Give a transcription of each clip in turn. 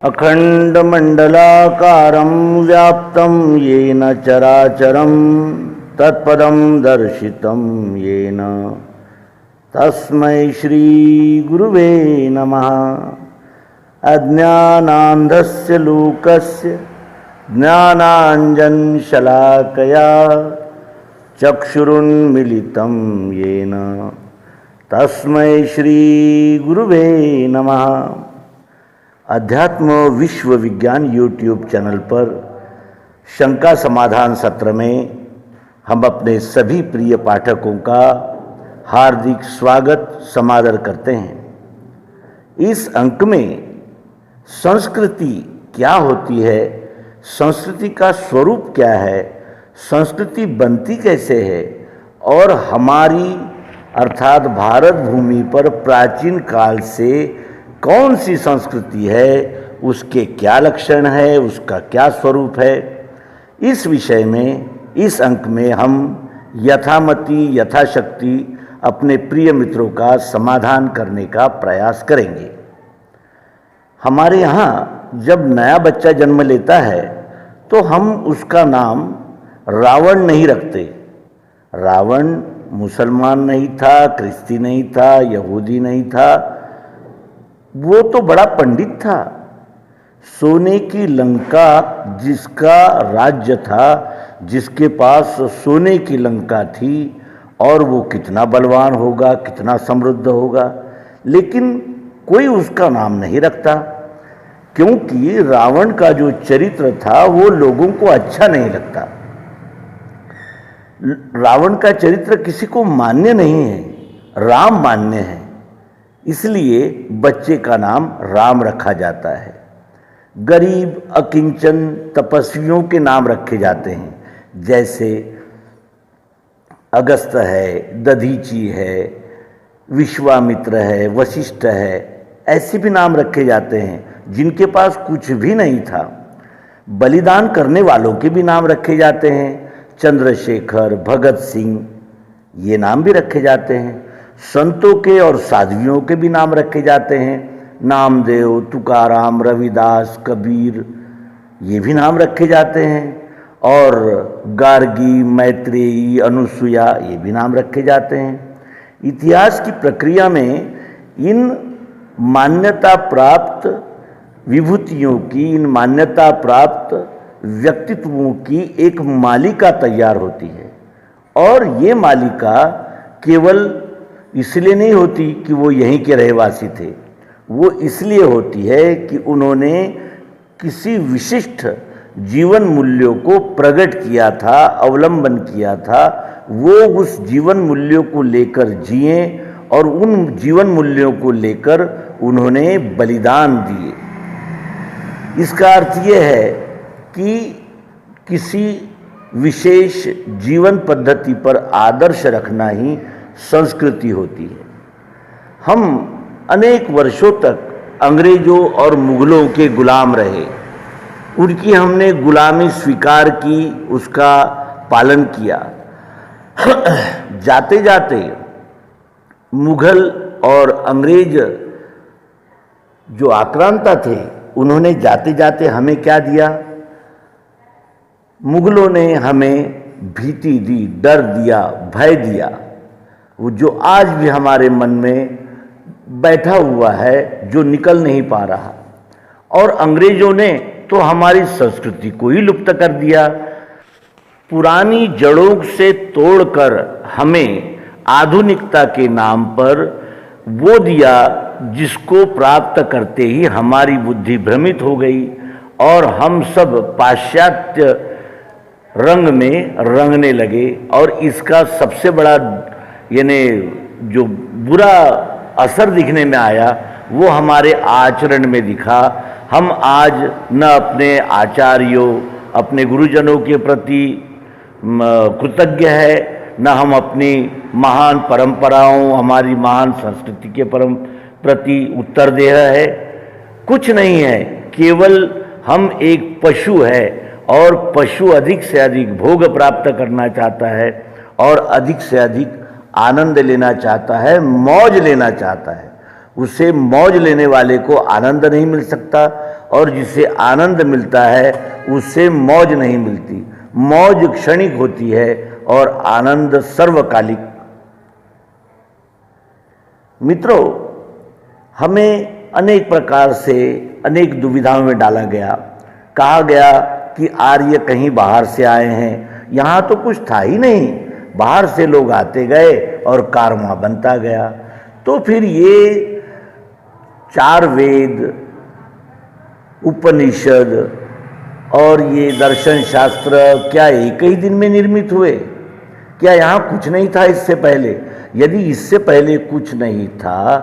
अखंडमंडलाकारं व्याप्तं येन चराचरं तत्पदं दर्शितं येन तस्मै श्री गुरुवे नमः। अज्ञानान्धस्य लोकस्य ज्ञानाञ्जनशलाकया चक्षुरुन्मीलितं येन तस्मै श्री गुरुवे नमः। अध्यात्म विश्व विज्ञान यूट्यूब चैनल पर शंका समाधान सत्र में हम अपने सभी प्रिय पाठकों का हार्दिक स्वागत समादर करते हैं। इस अंक में संस्कृति क्या होती है, संस्कृति का स्वरूप क्या है, संस्कृति बनती कैसे है और हमारी अर्थात भारत भूमि पर प्राचीन काल से कौन सी संस्कृति है, उसके क्या लक्षण है, उसका क्या स्वरूप है, इस विषय में इस अंक में हम यथामति यथाशक्ति अपने प्रिय मित्रों का समाधान करने का प्रयास करेंगे। हमारे यहाँ जब नया बच्चा जन्म लेता है तो हम उसका नाम रावण नहीं रखते। रावण मुसलमान नहीं था, क्रिस्ती नहीं था, यहूदी नहीं था, वो तो बड़ा पंडित था। सोने की लंका जिसका राज्य था, जिसके पास सोने की लंका थी, और वो कितना बलवान होगा, कितना समृद्ध होगा, लेकिन कोई उसका नाम नहीं रखता क्योंकि रावण का जो चरित्र था वो लोगों को अच्छा नहीं लगता। रावण का चरित्र किसी को मान्य नहीं है, राम मान्य है, इसलिए बच्चे का नाम राम रखा जाता है। गरीब अकिंचन तपस्वियों के नाम रखे जाते हैं, जैसे अगस्त है, दधीची है, विश्वामित्र है, वशिष्ठ है, ऐसे भी नाम रखे जाते हैं जिनके पास कुछ भी नहीं था। बलिदान करने वालों के भी नाम रखे जाते हैं, चंद्रशेखर, भगत सिंह, ये नाम भी रखे जाते हैं। संतों के और साध्वियों के भी नाम रखे जाते हैं, नामदेव, तुकाराम, रविदास, कबीर, ये भी नाम रखे जाते हैं। और गार्गी, मैत्रेयी, अनुसुया, ये भी नाम रखे जाते हैं। इतिहास की प्रक्रिया में इन मान्यता प्राप्त विभूतियों की, इन मान्यता प्राप्त व्यक्तित्वों की एक मालिका तैयार होती है, और ये मालिका केवल इसलिए नहीं होती कि वो यहीं के रहवासी थे, वो इसलिए होती है कि उन्होंने किसी विशिष्ट जीवन मूल्यों को प्रकट किया था, अवलंबन किया था। वो उस जीवन मूल्यों को लेकर जिए और उन जीवन मूल्यों को लेकर उन्होंने बलिदान दिए। इसका अर्थ ये है कि किसी विशेष जीवन पद्धति पर आदर्श रखना ही संस्कृति होती है। हम अनेक वर्षों तक अंग्रेजों और मुगलों के गुलाम रहे, उनकी हमने गुलामी स्वीकार की, उसका पालन किया। जाते जाते मुगल और अंग्रेज जो आक्रांता थे, उन्होंने जाते जाते हमें क्या दिया? मुगलों ने हमें भीति दी, डर दिया, भय दिया, वो जो आज भी हमारे मन में बैठा हुआ है, जो निकल नहीं पा रहा। और अंग्रेजों ने तो हमारी संस्कृति को ही लुप्त कर दिया। पुरानी जड़ों से तोड़कर हमें आधुनिकता के नाम पर वो दिया जिसको प्राप्त करते ही हमारी बुद्धि भ्रमित हो गई और हम सब पाश्चात्य रंग में रंगने लगे। और इसका सबसे बड़ा यानी जो बुरा असर दिखने में आया वो हमारे आचरण में दिखा। हम आज न अपने आचार्यों, अपने गुरुजनों के प्रति कृतज्ञ है, न हम अपनी महान परंपराओं, हमारी महान संस्कृति के प्रति उत्तरदेह है। कुछ नहीं है, केवल हम एक पशु है और पशु अधिक से अधिक भोग प्राप्त करना चाहता है और अधिक से अधिक आनंद लेना चाहता है, मौज लेना चाहता है। उसे मौज लेने वाले को आनंद नहीं मिल सकता, और जिसे आनंद मिलता है उससे मौज नहीं मिलती। मौज क्षणिक होती है और आनंद सर्वकालिक। मित्रों, हमें अनेक प्रकार से अनेक दुविधाओं में डाला गया। कहा गया कि आर्य कहीं बाहर से आए हैं, यहाँ तो कुछ था ही नहीं, बाहर से लोग आते गए और कारवां बनता गया। तो फिर ये 4 वेद, उपनिषद और ये दर्शन शास्त्र क्या एक ही दिन में निर्मित हुए? क्या यहाँ कुछ नहीं था इससे पहले? यदि इससे पहले कुछ नहीं था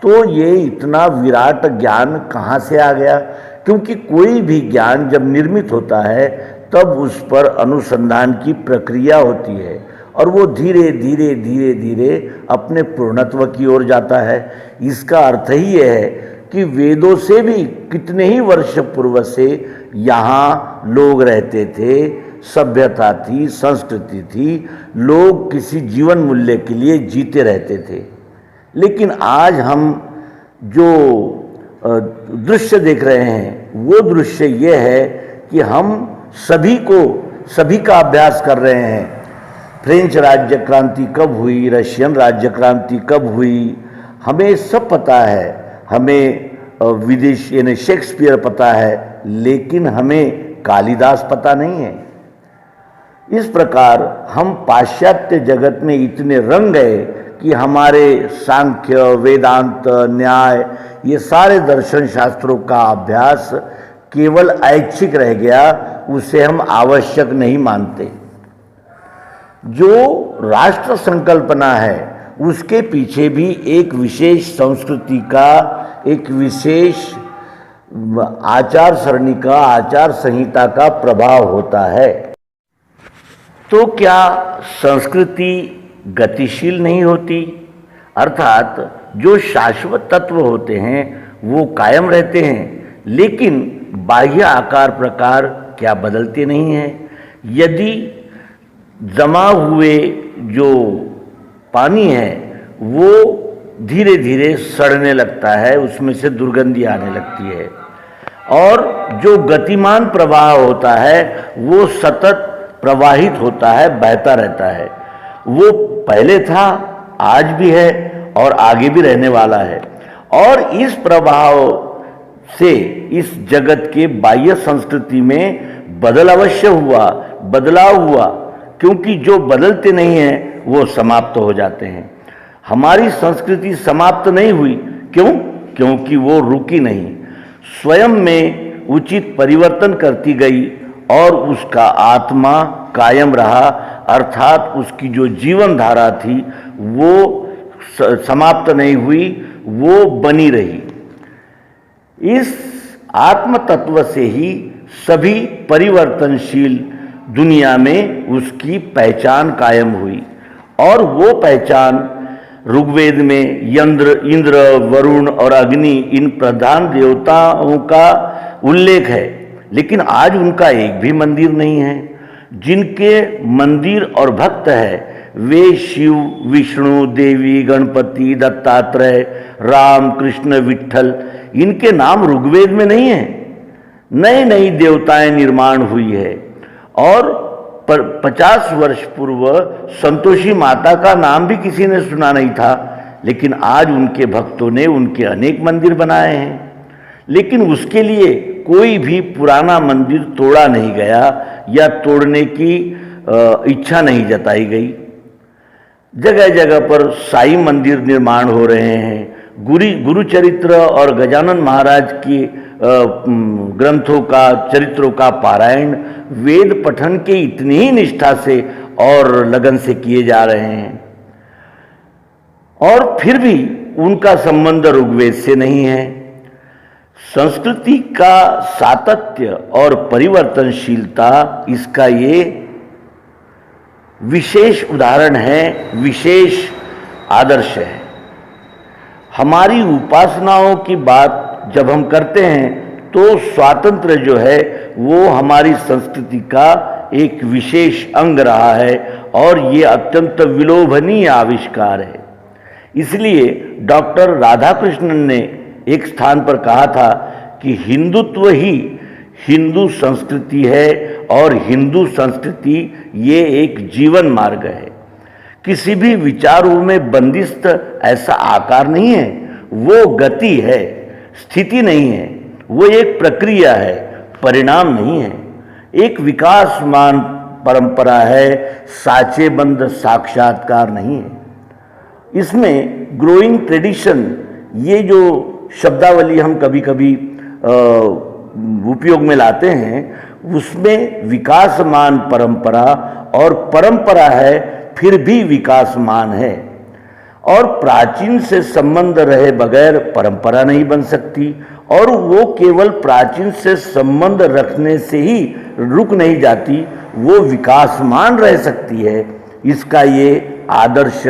तो ये इतना विराट ज्ञान कहाँ से आ गया? क्योंकि कोई भी ज्ञान जब निर्मित होता है तब उस पर अनुसंधान की प्रक्रिया होती है और वो धीरे धीरे धीरे धीरे अपने पूर्णत्व की ओर जाता है। इसका अर्थ ही यह है कि वेदों से भी कितने ही वर्ष पूर्व से यहाँ लोग रहते थे, सभ्यता थी, संस्कृति थी, लोग किसी जीवन मूल्य के लिए जीते रहते थे। लेकिन आज हम जो दृश्य देख रहे हैं वो दृश्य ये है कि हम सभी का अभ्यास कर रहे हैं। फ्रेंच राज्य क्रांति कब हुई, रशियन राज्य क्रांति कब हुई, हमें सब पता है। हमें विदेश यानी शेक्सपियर पता है, लेकिन हमें कालिदास पता नहीं है। इस प्रकार हम पाश्चात्य जगत में इतने रंग गए कि हमारे सांख्य, वेदांत, न्याय, ये सारे दर्शन शास्त्रों का अभ्यास केवल ऐच्छिक रह गया, उसे हम आवश्यक नहीं मानते। जो राष्ट्र संकल्पना है उसके पीछे भी एक विशेष संस्कृति का, एक विशेष आचार सरणी का, आचार संहिता का प्रभाव होता है। तो क्या संस्कृति गतिशील नहीं होती? अर्थात जो शाश्वत तत्व होते हैं वो कायम रहते हैं, लेकिन बाह्य आकार प्रकार क्या बदलते नहीं हैं? यदि जमा हुए जो पानी है वो धीरे धीरे सड़ने लगता है, उसमें से दुर्गंधी आने लगती है, और जो गतिमान प्रवाह होता है वो सतत प्रवाहित होता है, बहता रहता है। वो पहले था, आज भी है और आगे भी रहने वाला है। और इस प्रभाव से इस जगत के बाह्य संस्कृति में बदलाव हुआ, क्योंकि जो बदलते नहीं हैं वो समाप्त हो जाते हैं। हमारी संस्कृति समाप्त नहीं हुई, क्यों? क्योंकि वो रुकी नहीं, स्वयं में उचित परिवर्तन करती गई और उसका आत्मा कायम रहा, अर्थात उसकी जो जीवन धारा थी वो समाप्त नहीं हुई, वो बनी रही। इस आत्म तत्व से ही सभी परिवर्तनशील दुनिया में उसकी पहचान कायम हुई, और वो पहचान ऋग्वेद में इंद्र, वरुण और अग्नि, इन प्रधान देवताओं का उल्लेख है। लेकिन आज उनका एक भी मंदिर नहीं है। जिनके मंदिर और भक्त है वे शिव, विष्णु, देवी, गणपति, दत्तात्रेय, राम, कृष्ण, विट्ठल, इनके नाम ऋग्वेद में नहीं है। नई नई देवताएं निर्माण हुई है, और 50 वर्ष पूर्व संतोषी माता का नाम भी किसी ने सुना नहीं था, लेकिन आज उनके भक्तों ने उनके अनेक मंदिर बनाए हैं। लेकिन उसके लिए कोई भी पुराना मंदिर तोड़ा नहीं गया या तोड़ने की इच्छा नहीं जताई गई। जगह जगह पर साई मंदिर निर्माण हो रहे हैं। गुरुचरित्र और गजानन महाराज की ग्रंथों का, चरित्रों का पारायण वेद पठन के इतनी ही निष्ठा से और लगन से किए जा रहे हैं, और फिर भी उनका संबंध ऋग्वेद से नहीं है। संस्कृति का सातत्य और परिवर्तनशीलता, इसका ये विशेष उदाहरण है, विशेष आदर्श है। हमारी उपासनाओं की बात जब हम करते हैं तो स्वातंत्र्य जो है वो हमारी संस्कृति का एक विशेष अंग रहा है, और ये अत्यंत विलोभनीय आविष्कार है। इसलिए डॉक्टर राधाकृष्णन ने एक स्थान पर कहा था कि हिंदुत्व ही हिंदू संस्कृति है और हिंदू संस्कृति ये एक जीवन मार्ग है। किसी भी विचारों में बंदिस्त ऐसा आकार नहीं है, वो गति है, स्थिति नहीं है, वो एक प्रक्रिया है, परिणाम नहीं है, एक विकासमान परंपरा है, साचेबंद साक्षात्कार नहीं है। इसमें ग्रोइंग ट्रेडिशन, ये जो शब्दावली हम कभी कभी उपयोग में लाते हैं, उसमें विकासमान परंपरा और परंपरा है फिर भी विकासमान है, और प्राचीन से संबंध रहे बगैर परंपरा नहीं बन सकती, और वो केवल प्राचीन से संबंध रखने से ही रुक नहीं जाती, वो विकासमान रह सकती है। इसका ये आदर्श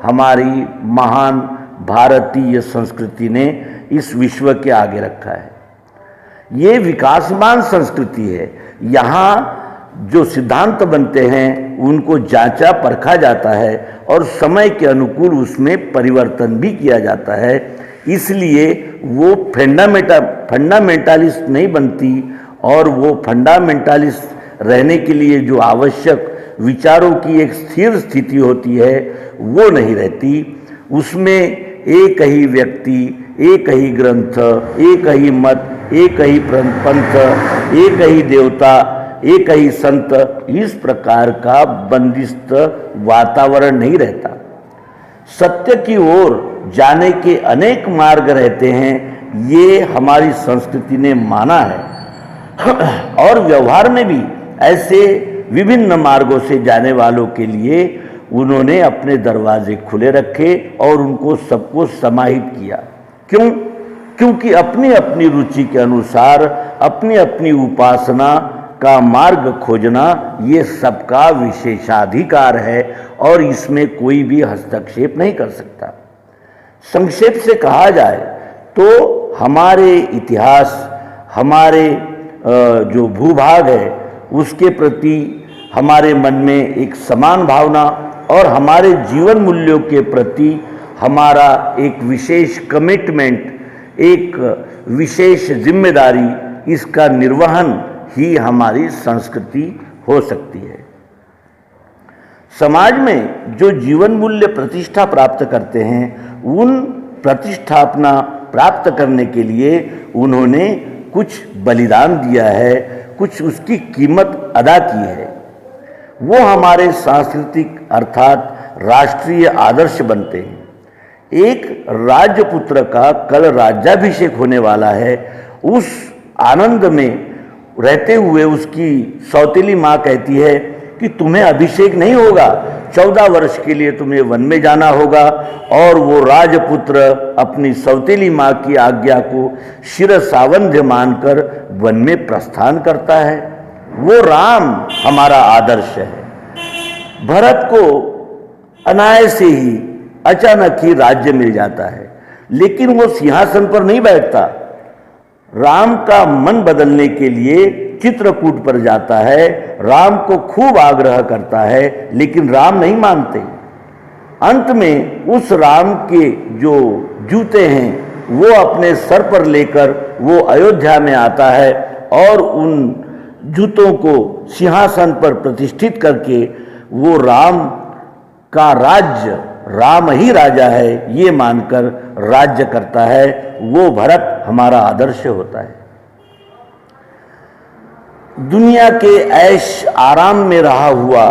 हमारी महान भारतीय संस्कृति ने इस विश्व के आगे रखा है। ये विकासमान संस्कृति है। यहाँ जो सिद्धांत बनते हैं उनको जांचा परखा जाता है और समय के अनुकूल उसमें परिवर्तन भी किया जाता है। इसलिए वो फंडामेंटालिस्ट नहीं बनती, और वो फंडामेंटालिस्ट रहने के लिए जो आवश्यक विचारों की एक स्थिर स्थिति होती है वो नहीं रहती। उसमें एक ही व्यक्ति, एक ही ग्रंथ, एक ही मत, एक ही पंथ, एक ही देवता, एक ही संत, इस प्रकार का बंदिस्त वातावरण नहीं रहता। सत्य की ओर जाने के अनेक मार्ग रहते हैं, ये हमारी संस्कृति ने माना है, और व्यवहार में भी ऐसे विभिन्न मार्गों से जाने वालों के लिए उन्होंने अपने दरवाजे खुले रखे और उनको सबको समाहित किया। क्यों? क्योंकि अपनी अपनी रुचि के अनुसार अपनी अपनी उपासना का मार्ग खोजना ये सबका विशेषाधिकार है, और इसमें कोई भी हस्तक्षेप नहीं कर सकता। संक्षेप से कहा जाए तो हमारे इतिहास, हमारे जो भूभाग है उसके प्रति हमारे मन में एक समान भावना, और हमारे जीवन मूल्यों के प्रति हमारा एक विशेष कमिटमेंट, एक विशेष जिम्मेदारी, इसका निर्वहन ही हमारी संस्कृति हो सकती है। समाज में जो जीवन मूल्य प्रतिष्ठा प्राप्त करते हैं, उन प्रतिष्ठापना प्राप्त करने के लिए उन्होंने कुछ बलिदान दिया है, कुछ उसकी कीमत अदा की है। वो हमारे सांस्कृतिक अर्थात राष्ट्रीय आदर्श बनते हैं। एक राजपुत्र का कल राज्याभिषेक होने वाला है, उस आनंद में रहते हुए उसकी सौतेली माँ कहती है कि तुम्हें अभिषेक नहीं होगा, 14 वर्ष के लिए तुम्हें वन में जाना होगा, और वो राजपुत्र अपनी सौतेली माँ की आज्ञा को शिरसावंध्य मानकर वन में प्रस्थान करता है। वो राम हमारा आदर्श है। भरत को अनायास ही अचानक ही राज्य मिल जाता है, लेकिन वो सिंहासन पर नहीं बैठता। राम का मन बदलने के लिए चित्रकूट पर जाता है, राम को खूब आग्रह करता है, लेकिन राम नहीं मानते। अंत में उस राम के जो जूते हैं वो अपने सर पर लेकर वो अयोध्या में आता है, और उन जूतों को सिंहासन पर प्रतिष्ठित करके वो राम का राज्य, राम ही राजा है ये मानकर राज्य करता है। वो भरत हमारा आदर्श होता है। दुनिया के ऐश आराम में रहा हुआ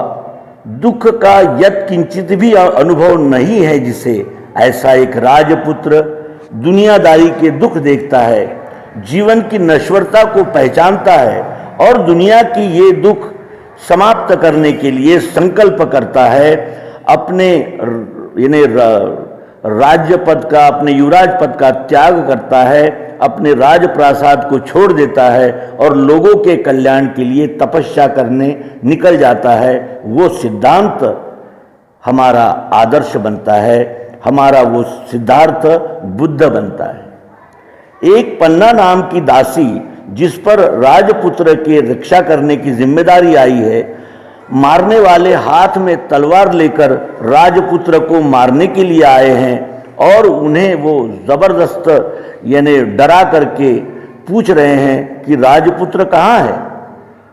दुख का यत् किंचित भी अनुभव नहीं है जिसे, ऐसा एक राजपुत्र दुनियादारी के दुख देखता है, जीवन की नश्वरता को पहचानता है, और दुनिया की ये दुख समाप्त करने के लिए संकल्प करता है। अपने यानी राज्य पद का, अपने युवराज पद का त्याग करता है, अपने राजप्रासाद को छोड़ देता है और लोगों के कल्याण के लिए तपस्या करने निकल जाता है। वो सिद्धांत हमारा आदर्श बनता है, हमारा वो सिद्धार्थ बुद्ध बनता है। एक पन्ना नाम की दासी जिस पर राजपुत्र की रक्षा करने की जिम्मेदारी आई है, मारने वाले हाथ में तलवार लेकर राजपुत्र को मारने के लिए आए हैं, और उन्हें वो ज़बरदस्त यानी डरा करके पूछ रहे हैं कि राजपुत्र कहाँ है।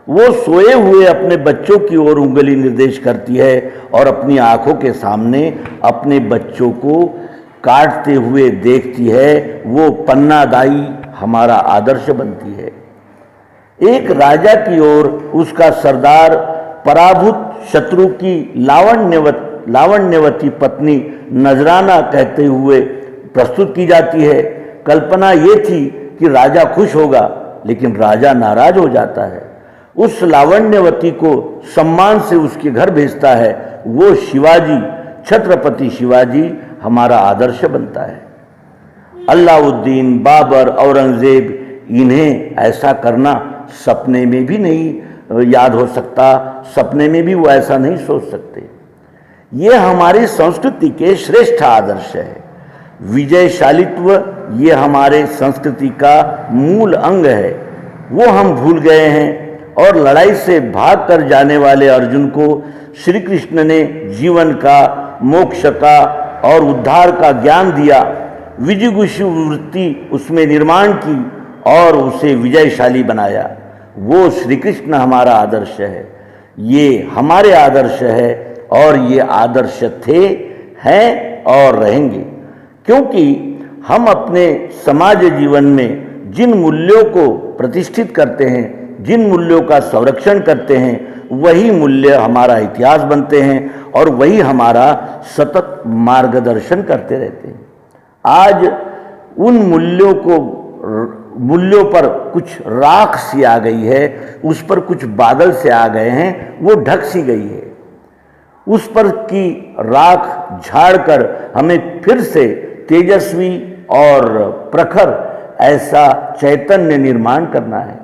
वो सोए हुए अपने बच्चों की ओर उंगली निर्देश करती है और अपनी आंखों के सामने अपने बच्चों को काटते हुए देखती है। वो पन्नादाई हमारा आदर्श बनती है। एक राजा की ओर उसका सरदार पराभूत शत्रु की लावण्यवती पत्नी नजराना कहते हुए प्रस्तुत की जाती है। कल्पना ये थी कि राजा खुश होगा, लेकिन राजा नाराज हो जाता है। उस लावण्यवती को सम्मान से उसके घर भेजता है। वो शिवाजी, छत्रपति शिवाजी हमारा आदर्श बनता है। अलाउद्दीन, बाबर, औरंगजेब, इन्हें ऐसा करना सपने में भी नहीं याद हो सकता, सपने में भी वो ऐसा नहीं सोच सकते। ये हमारी संस्कृति के श्रेष्ठ आदर्श है। विजयशालित्व ये हमारे संस्कृति का मूल अंग है। वो हम भूल गए हैं और लड़ाई से भाग कर जाने वाले अर्जुन को श्री कृष्ण ने जीवन का, मोक्ष का और उद्धार का ज्ञान दिया। विजिगुषु वृत्ति उसमें निर्माण की और उसे विजयशाली बनाया। वो श्री कृष्ण हमारा आदर्श है। ये हमारे आदर्श है और ये आदर्श थे, हैं और रहेंगे, क्योंकि हम अपने समाज जीवन में जिन मूल्यों को प्रतिष्ठित करते हैं, जिन मूल्यों का संरक्षण करते हैं, वही मूल्य हमारा इतिहास बनते हैं और वही हमारा सतत मार्गदर्शन करते रहते हैं। आज उन मूल्यों पर कुछ राख सी आ गई है, उस पर कुछ बादल से आ गए हैं, वो ढक सी गई है। उस पर की राख झाड़कर हमें फिर से तेजस्वी और प्रखर ऐसा चैतन्य निर्माण करना है।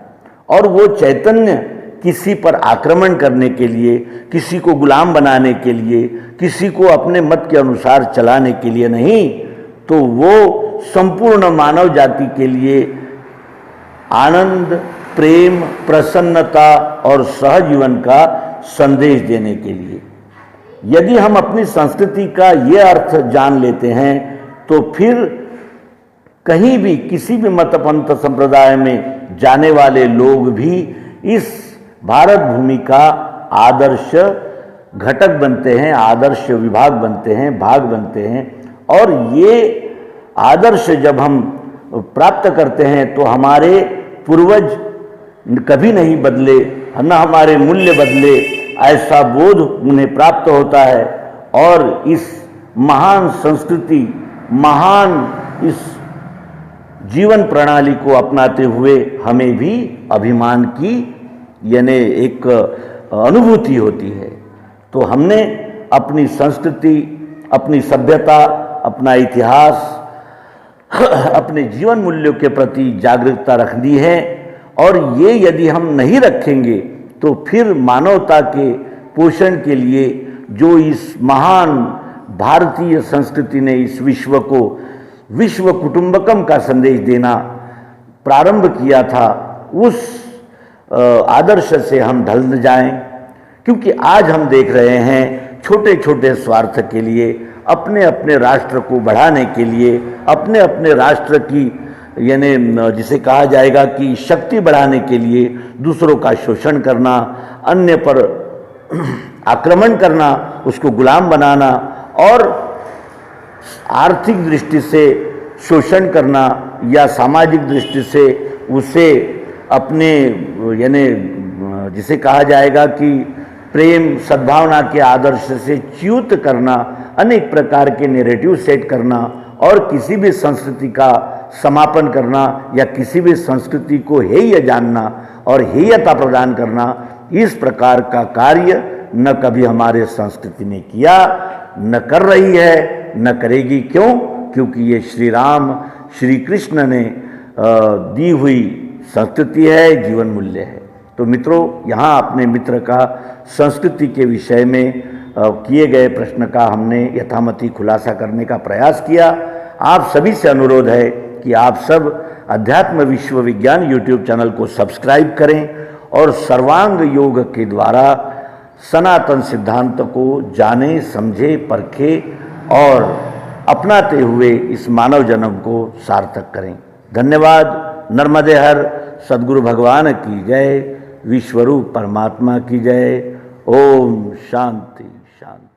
और वो चैतन्य किसी पर आक्रमण करने के लिए, किसी को गुलाम बनाने के लिए, किसी को अपने मत के अनुसार चलाने के लिए नहीं, तो वो संपूर्ण मानव जाति के लिए आनंद, प्रेम, प्रसन्नता और सहजीवन का संदेश देने के लिए। यदि हम अपनी संस्कृति का ये अर्थ जान लेते हैं तो फिर कहीं भी किसी भी मत पंथ संप्रदाय में जाने वाले लोग भी इस भारत भूमि का आदर्श घटक बनते हैं, आदर्श विभाग बनते हैं, भाग बनते हैं। और ये आदर्श जब हम प्राप्त करते हैं तो हमारे पूर्वज कभी नहीं बदले, न हमारे मूल्य बदले, ऐसा बोध उन्हें प्राप्त होता है। और इस महान संस्कृति, महान इस जीवन प्रणाली को अपनाते हुए हमें भी अभिमान की यानी एक अनुभूति होती है। तो हमने अपनी संस्कृति, अपनी सभ्यता, अपना इतिहास, अपने जीवन मूल्यों के प्रति जागरूकता रखनी है। और ये यदि हम नहीं रखेंगे तो फिर मानवता के पोषण के लिए जो इस महान भारतीय संस्कृति ने इस विश्व को विश्व कुटुंबकम का संदेश देना प्रारंभ किया था, उस आदर्श से हम ढल न जाएं। क्योंकि आज हम देख रहे हैं छोटे छोटे स्वार्थ के लिए, अपने अपने राष्ट्र को बढ़ाने के लिए, अपने अपने राष्ट्र की यानी जिसे कहा जाएगा कि शक्ति बढ़ाने के लिए दूसरों का शोषण करना, अन्य पर आक्रमण करना, उसको गुलाम बनाना और आर्थिक दृष्टि से शोषण करना या सामाजिक दृष्टि से उसे अपने यानी जिसे कहा जाएगा कि प्रेम सद्भावना के आदर्श से च्युत करना, अनेक प्रकार के नैरेटिव सेट करना और किसी भी संस्कृति का समापन करना या किसी भी संस्कृति को हेय जानना और हेयता प्रदान करना, इस प्रकार का कार्य न कभी हमारे संस्कृति ने किया, न कर रही है, न करेगी। क्यों? क्योंकि ये श्री राम, श्री कृष्ण ने दी हुई संस्कृति है, जीवन मूल्य है। तो मित्रों, यहाँ अपने मित्र का संस्कृति के विषय में किए गए प्रश्न का हमने यथामति खुलासा करने का प्रयास किया। आप सभी से अनुरोध है कि आप सब अध्यात्म विश्व विज्ञान यूट्यूब चैनल को सब्सक्राइब करें और सर्वांग योग के द्वारा सनातन सिद्धांत को जाने, समझे, परखे और अपनाते हुए इस मानव जन्म को सार्थक करें। धन्यवाद। नर्मदे हर। सद्गुरु भगवान की जय। विश्वरूप परमात्मा की जय। ओम शांति शांति।